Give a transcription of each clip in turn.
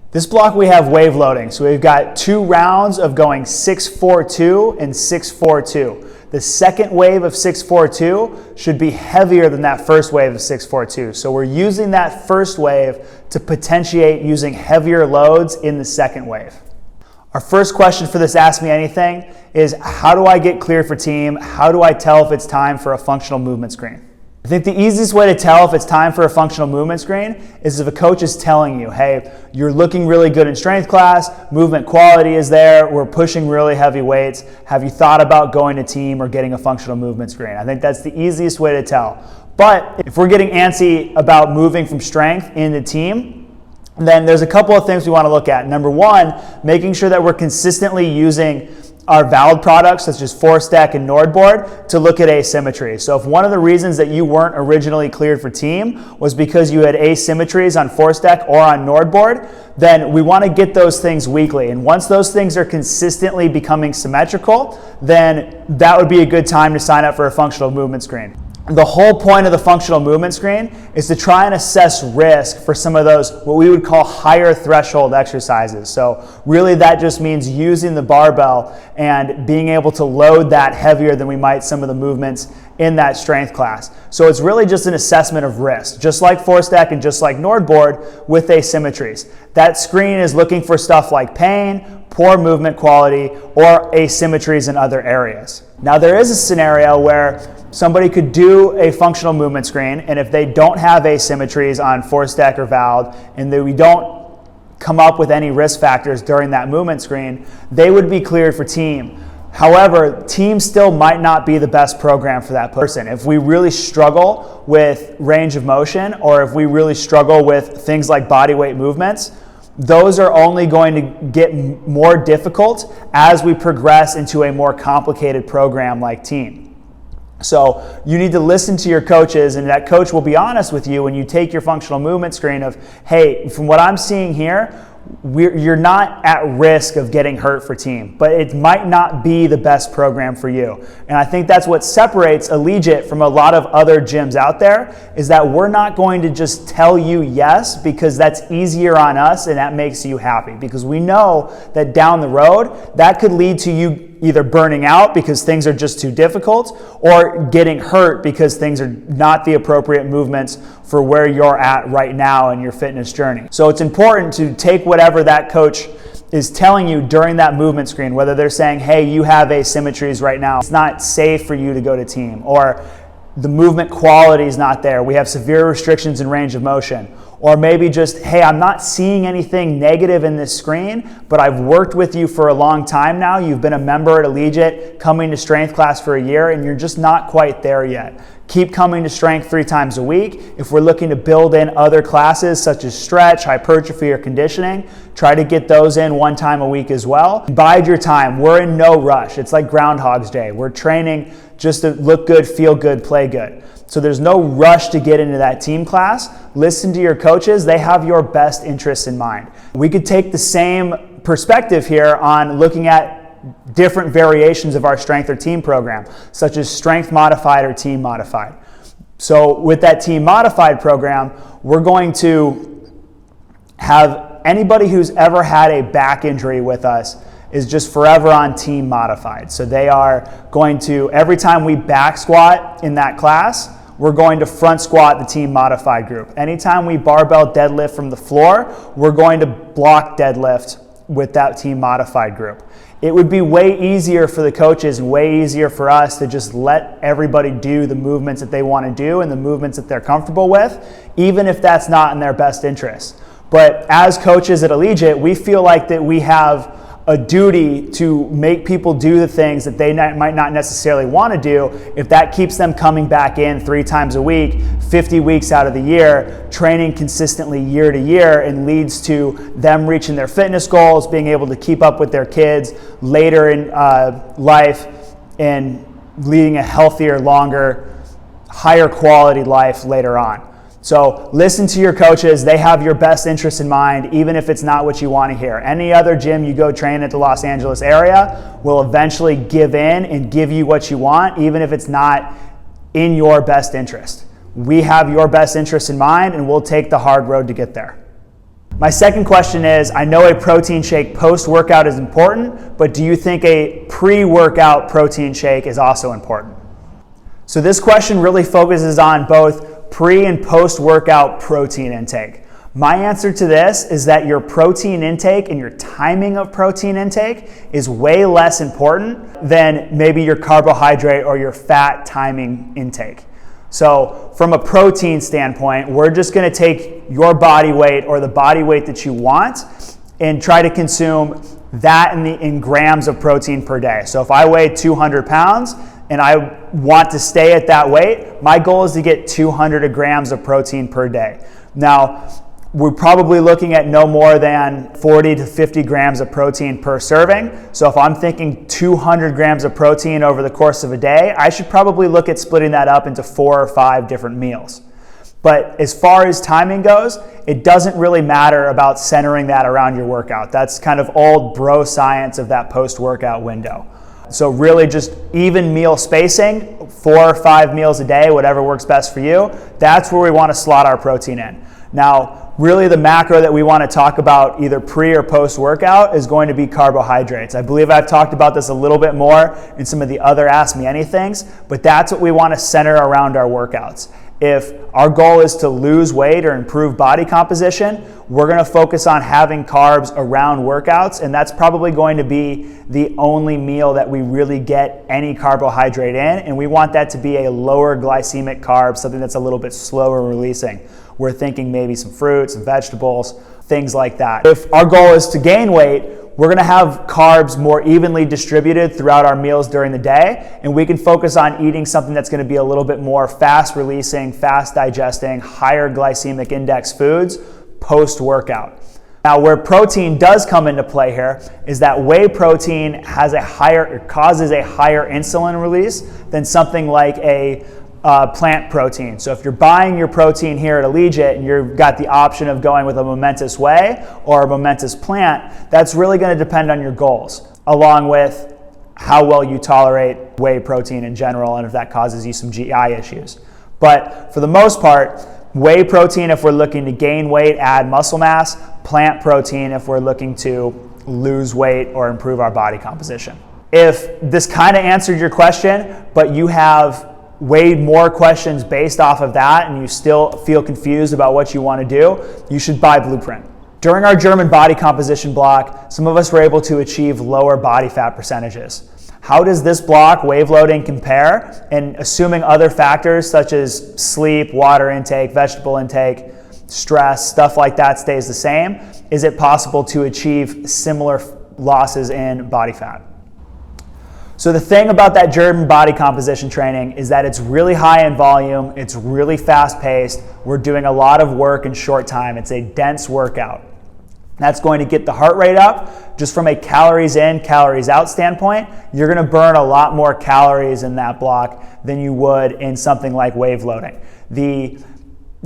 This block we have wave loading. So we've got 2 rounds of going 6-4-2 and 6-4-2. The second wave of 6-4-2 should be heavier than that first wave of 6-4-2. So we're using that first wave to potentiate using heavier loads in the second wave. Our first question for this Ask Me Anything is, how do I get cleared for team? How do I tell if it's time for a functional movement screen? I think the easiest way to tell if it's time for a functional movement screen is if a coach is telling you, hey, you're looking really good in strength class, movement quality is there, we're pushing really heavy weights, have you thought about going to team or getting a functional movement screen? I think that's the easiest way to tell. But if we're getting antsy about moving from strength into team, then there's a couple of things we want to look at. Number one, making sure that we're consistently using our valid products such as ForceDeck and NordBoard to look at asymmetry. So if one of the reasons that you weren't originally cleared for team was because you had asymmetries on ForceDeck or on NordBoard, then we want to get those things weekly. And once those things are consistently becoming symmetrical, then that would be a good time to sign up for a functional movement screen. The whole point of the functional movement screen is to try and assess risk for some of those, what we would call higher threshold exercises. So really that just means using the barbell and being able to load that heavier than we might some of the movements in that strength class. So it's really just an assessment of risk, just like ForceDeck and just like NordBoard with asymmetries. That screen is looking for stuff like pain, poor movement quality, or asymmetries in other areas. Now there is a scenario where somebody could do a functional movement screen, and if they don't have asymmetries on ForceDeck or valid, and we don't come up with any risk factors during that movement screen, they would be cleared for team. However, team still might not be the best program for that person. If we really struggle with range of motion, or if we really struggle with things like body weight movements, those are only going to get more difficult as we progress into a more complicated program like team. So you need to listen to your coaches, and that coach will be honest with you when you take your functional movement screen of, hey, from what I'm seeing here, you're not at risk of getting hurt for team, but it might not be the best program for you. And I think that's what separates Allegiate from a lot of other gyms out there, is that we're not going to just tell you yes because that's easier on us and that makes you happy, because we know that down the road that could lead to you either burning out because things are just too difficult, or getting hurt because things are not the appropriate movements for where you're at right now in your fitness journey. So it's important to take whatever that coach is telling you during that movement screen, whether they're saying, hey, you have asymmetries right now, it's not safe for you to go to team, or the movement quality is not there, we have severe restrictions in range of motion. Or maybe just, hey, I'm not seeing anything negative in this screen, but I've worked with you for a long time now. You've been a member at Allegiate, coming to strength class for a year, and you're just not quite there yet. Keep coming to strength 3 times a week. If we're looking to build in other classes such as stretch, hypertrophy, or conditioning, try to get those in 1 time a week as well. Bide your time. We're in no rush. It's like Groundhog's Day. We're training just to look good, feel good, play good. So there's no rush to get into that team class. Listen to your coaches. They have your best interests in mind. We could take the same perspective here on looking at different variations of our strength or team program, such as strength modified or team modified. So with that team modified program, we're going to have anybody who's ever had a back injury with us is just forever on team modified. So they are going to, every time we back squat in that class, we're going to front squat the team modified group. Anytime we barbell deadlift from the floor, we're going to block deadlift with that team modified group. It would be way easier for the coaches and way easier for us to just let everybody do the movements that they want to do and the movements that they're comfortable with, even if that's not in their best interest. But as coaches at Allegiate, we feel like that we have a duty to make people do the things that they might not necessarily want to do if that keeps them coming back in 3 times a week, 50 weeks out of the year, training consistently year to year, and leads to them reaching their fitness goals, being able to keep up with their kids later in life, and leading a healthier, longer, higher quality life later on. So listen to your coaches. They have your best interests in mind, even if it's not what you want to hear. Any other gym you go train at the Los Angeles area will eventually give in and give you what you want, even if it's not in your best interest. We have your best interests in mind, and we'll take the hard road to get there. My second question is, I know a protein shake post-workout is important, but do you think a pre-workout protein shake is also important? So this question really focuses on both pre and post-workout protein intake. My answer to this is that your protein intake and your timing of protein intake is way less important than maybe your carbohydrate or your fat timing intake. So from a protein standpoint, we're just going to take your body weight or the body weight that you want and try to consume that in grams of protein per day. So if I weigh 200 pounds and I want to stay at that weight, my goal is to get 200 grams of protein per day. Now, we're probably looking at no more than 40 to 50 grams of protein per serving. So if I'm thinking 200 grams of protein over the course of a day, I should probably look at splitting that up into 4 or 5 different meals. But as far as timing goes, it doesn't really matter about centering that around your workout. That's kind of old bro science of that post-workout window. So really just even meal spacing, 4 or 5 meals a day, whatever works best for you, that's where we want to slot our protein in. Now, really the macro that we want to talk about either pre or post workout is going to be carbohydrates. I believe I've talked about this a little bit more in some of the other Ask Me Anythings, but that's what we want to center around our workouts. If our goal is to lose weight or improve body composition, we're going to focus on having carbs around workouts, and that's probably going to be the only meal that we really get any carbohydrate in, and we want that to be a lower glycemic carb, something that's a little bit slower releasing. We're thinking maybe some fruits and vegetables, things like that. If our goal is to gain weight, we're going to have carbs more evenly distributed throughout our meals during the day, and we can focus on eating something that's going to be a little bit more fast releasing, fast digesting, higher glycemic index foods post-workout. Now, where protein does come into play here is that whey protein causes a higher insulin release than something like a plant protein. So if you're buying your protein here at Allegiant and you've got the option of going with a momentous whey or a momentous plant, that's really going to depend on your goals, along with how well you tolerate whey protein in general and if that causes you some GI issues. But for the most part, whey protein if we're looking to gain weight, add muscle mass, plant protein if we're looking to lose weight or improve our body composition. If this kind of answered your question, but you have way more questions based off of that and you still feel confused about what you want to do, you should buy Blueprint. During our German body composition block, some of us were able to achieve lower body fat percentages. How does this block, wave loading, compare? And assuming other factors such as sleep, water intake, vegetable intake, stress, stuff like that stays the same, is it possible to achieve similar losses in body fat? So the thing about that German body composition training is that it's really high in volume, it's really fast paced, we're doing a lot of work in short time, it's a dense workout. That's going to get the heart rate up. Just from a calories in, calories out standpoint, you're going to burn a lot more calories in that block than you would in something like wave loading. The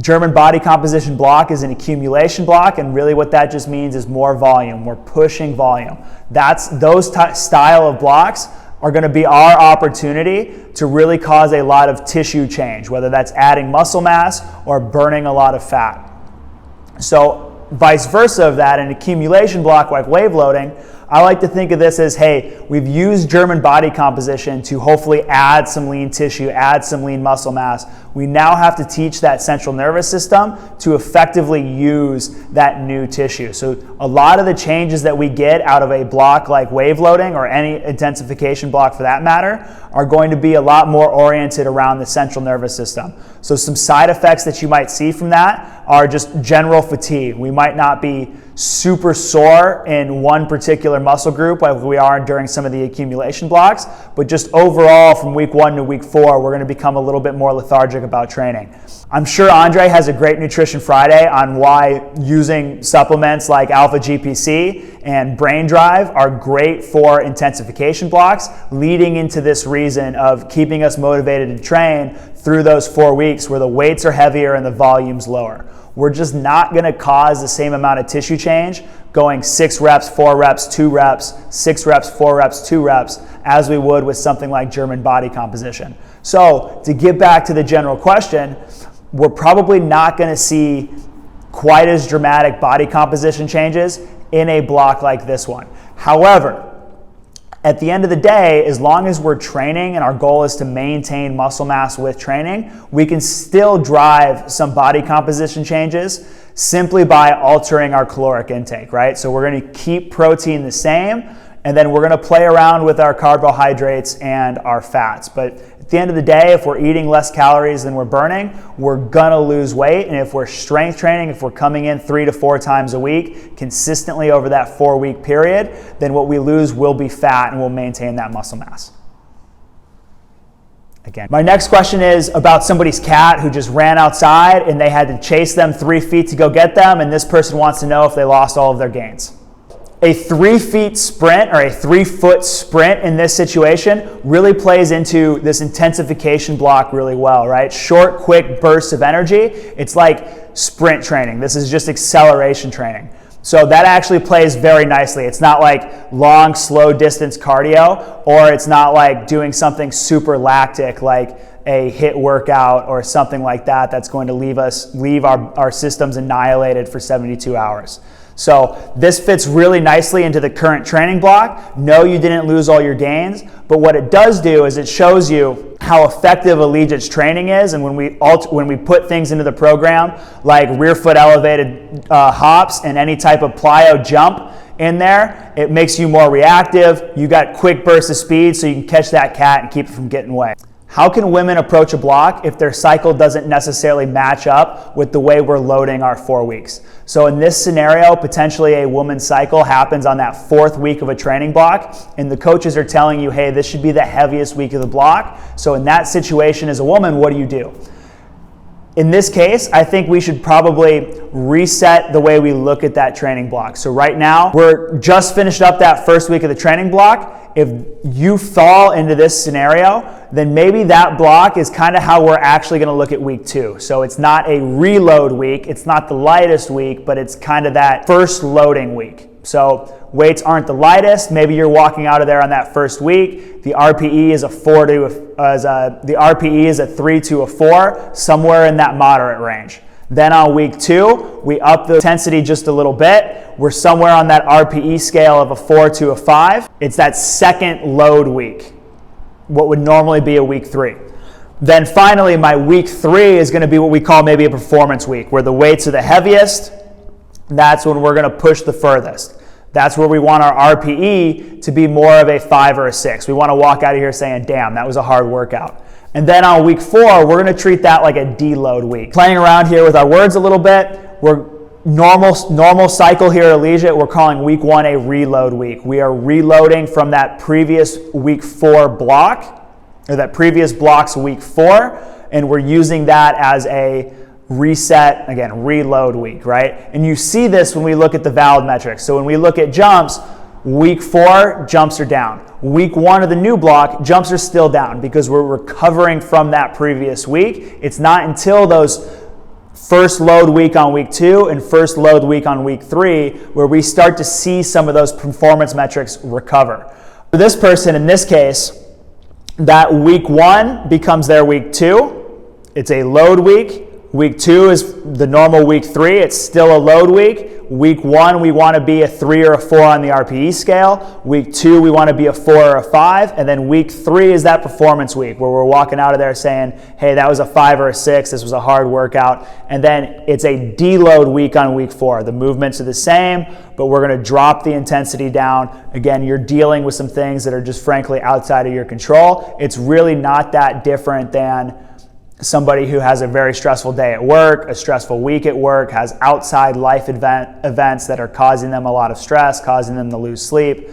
German body composition block is an accumulation block, and really what that just means is more volume. We're pushing volume. Those style of blocks are going to be our opportunity to really cause a lot of tissue change, whether that's adding muscle mass or burning a lot of fat. So vice versa of that, an accumulation block like wave loading, I like to think of this as, hey, we've used German body composition to hopefully add some lean tissue, add some lean muscle mass. We now have to teach that central nervous system to effectively use that new tissue. So a lot of the changes that we get out of a block like wave loading or any intensification block for that matter are going to be a lot more oriented around the central nervous system. So some side effects that you might see from that are just general fatigue. We might not be super sore in one particular muscle group like we are during some of the accumulation blocks, but just overall from week 1 to week 4, we're going to become a little bit more lethargic about training. I'm sure Andre has a great Nutrition Friday on why using supplements like Alpha GPC and Brain Drive are great for intensification blocks, leading into this reason of keeping us motivated to train through those 4 weeks where the weights are heavier and the volume's lower. We're just not going to cause the same amount of tissue change going 6 reps, 4 reps, 2 reps, 6 reps, 4 reps, 2 reps, as we would with something like German body composition. So to get back to the general question, we're probably not going to see quite as dramatic body composition changes in a block like this one. However, at the end of the day, as long as we're training and our goal is to maintain muscle mass with training, we can still drive some body composition changes simply by altering our caloric intake, right? So we're going to keep protein the same, and then we're going to play around with our carbohydrates and our fats. But at the end of the day, if we're eating less calories than we're burning, we're going to lose weight. And if we're strength training, if we're coming in 3 to 4 times a week consistently over that 4-week period, then what we lose will be fat and we'll maintain that muscle mass. Again, my next question is about somebody's cat who just ran outside and they had to chase them 3 feet to go get them, and this person wants to know if they lost all of their gains. A 3-foot sprint or a 3-foot sprint in this situation really plays into this intensification block really well, right? Short, quick bursts of energy. It's like sprint training. This is just acceleration training. So that actually plays very nicely. It's not like long, slow distance cardio, or it's not like doing something super lactic like a HIIT workout or something like that that's going to leave our systems annihilated for 72 hours. So this fits really nicely into the current training block. No, you didn't lose all your gains, but what it does do is it shows you how effective Allegiance training is. And when we put things into the program like rear foot elevated hops and any type of plyo jump in there, it makes you more reactive. You got quick bursts of speed so you can catch that cat and keep it from getting away. How can women approach a block if their cycle doesn't necessarily match up with the way we're loading our 4 weeks? So in this scenario, potentially a woman's cycle happens on that 4th week of a training block, and the coaches are telling you, hey, this should be the heaviest week of the block. So in that situation as a woman, what do? In this case, I think we should probably reset the way we look at that training block. So right now, we're just finished up that 1st week of the training block. If you fall into this scenario, then maybe that block is kind of how we're actually going to look at week 2. So it's not a reload week, it's not the lightest week, but it's kind of that first loading week. So weights aren't the lightest. Maybe you're walking out of there on that 1st week. The RPE is a 3 to a 4, somewhere in that moderate range. Then on week 2, we up the intensity just a little bit. We're somewhere on that RPE scale of a 4 to a 5. It's that second load week, what would normally be a week 3. Then finally, my week 3 is going to be what we call maybe a performance week, where the weights are the heaviest. That's when we're going to push the furthest. That's where we want our RPE to be more of a 5 or a 6. We want to walk out of here saying, damn, that was a hard workout. And then on week 4, we're going to treat that like a deload week. Playing around here with our words a little bit, we're normal cycle here at Allegiant, we're calling week 1 a reload week. We are reloading from that previous week 4 block, or that previous block's week 4, and we're using that as a reset, again, reload week, right? And you see this when we look at the valid metrics. So when we look at jumps, week 4, jumps are down. Week 1 of the new block, jumps are still down because we're recovering from that previous week. It's not until those first load week on week 2 and first load week on week 3 where we start to see some of those performance metrics recover. For this person, in this case, that week 1 becomes their week 2. It's a load week. Week 2 is the normal week 3. It's still a load week. Week 1, we want to be a 3 or a 4 on the RPE scale. Week 2, we want to be a 4 or a 5. And then week 3 is that performance week where we're walking out of there saying, hey, that was a 5 or a 6. This was a hard workout. And then it's a deload week on week 4. The movements are the same, but we're going to drop the intensity down. Again, you're dealing with some things that are just frankly outside of your control. It's really not that different than somebody who has a very stressful day at work, a stressful week at work, has outside life events that are causing them a lot of stress, causing them to lose sleep,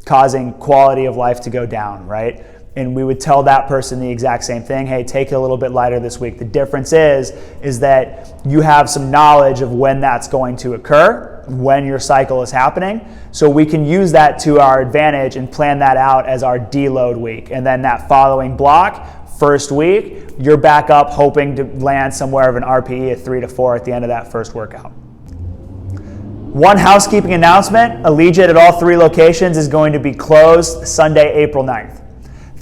causing quality of life to go down, right? And we would tell that person the exact same thing. Hey, take it a little bit lighter this week. The difference is that you have some knowledge of when that's going to occur, when your cycle is happening. So we can use that to our advantage and plan that out as our deload week. And then that following block, first week, you're back up hoping to land somewhere of an RPE of 3 to 4 at the end of that first workout. One housekeeping announcement, Allegiant at all 3 locations is going to be closed Sunday, April 9th.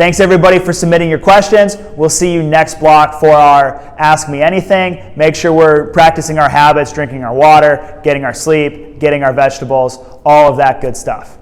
Thanks everybody for submitting your questions. We'll see you next block for our Ask Me Anything. Make sure we're practicing our habits, drinking our water, getting our sleep, getting our vegetables, all of that good stuff.